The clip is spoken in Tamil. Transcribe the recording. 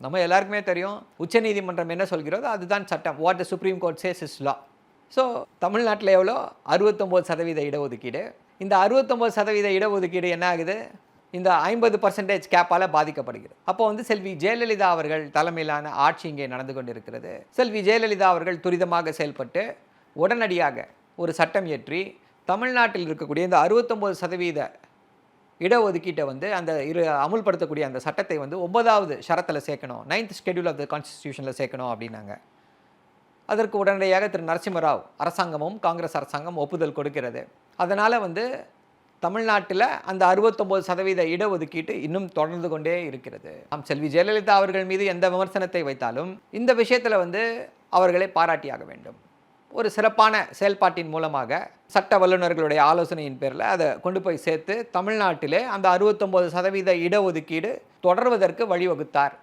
நம்ம எல்லாருக்குமே தெரியும் உச்சநீதிமன்றம் என்ன சொல்கிறதோ அதுதான் சட்டம். What the supreme court says is law. So தமிழ்நாட்டில் எவ்வளோ 69% இடஒதுக்கீடு. இந்த 69% இடஒதுக்கீடு என்ன ஆகுது, இந்த 50% கேப்பால் பாதிக்கப்படுகிறது. அப்போ வந்து செல்வி ஜெயலலிதா அவர்கள் தலைமையிலான ஆட்சி இங்கே நடந்து கொண்டிருக்கிறது. செல்வி ஜெயலலிதா அவர்கள் துரிதமாக செயல்பட்டு உடனடியாக ஒரு சட்டம் இயற்றி தமிழ்நாட்டில் இருக்கக்கூடிய இந்த 69% இடஒதுக்கீட்டை வந்து அந்த அமுல்படுத்தக்கூடிய அந்த சட்டத்தை வந்து 9வது ஷரத்தில் சேர்க்கணும், 9th ஷெட்யூல் ஆஃப் த கான்ஸ்டிடியூஷனில் சேர்க்கணும் அப்படின்னாங்க. அதற்கு உடனடியாக திரு நரசிம்மராவ் அரசாங்கமும் காங்கிரஸ் அரசாங்கம் ஒப்புதல் கொடுக்கிறது. அதனால் வந்து தமிழ்நாட்டில் அந்த 69% இடஒதுக்கீட்டு இன்னும் தொடர்ந்து கொண்டே இருக்கிறது. செல்வி ஜெயலலிதா அவர்கள் மீது எந்த விமர்சனத்தை வைத்தாலும் இந்த விஷயத்தில் வந்து அவர்களை பாராட்டியாக வேண்டும். ஒரு சிறப்பான செயல்பாட்டின் மூலமாக சட்ட வல்லுநர்களுடைய ஆலோசனையின் பேரில் அதை கொண்டு போய் சேர்த்து தமிழ்நாட்டிலே அந்த 69% இடஒதுக்கீடு தொடர்வதற்கு வழிவகுத்தார்.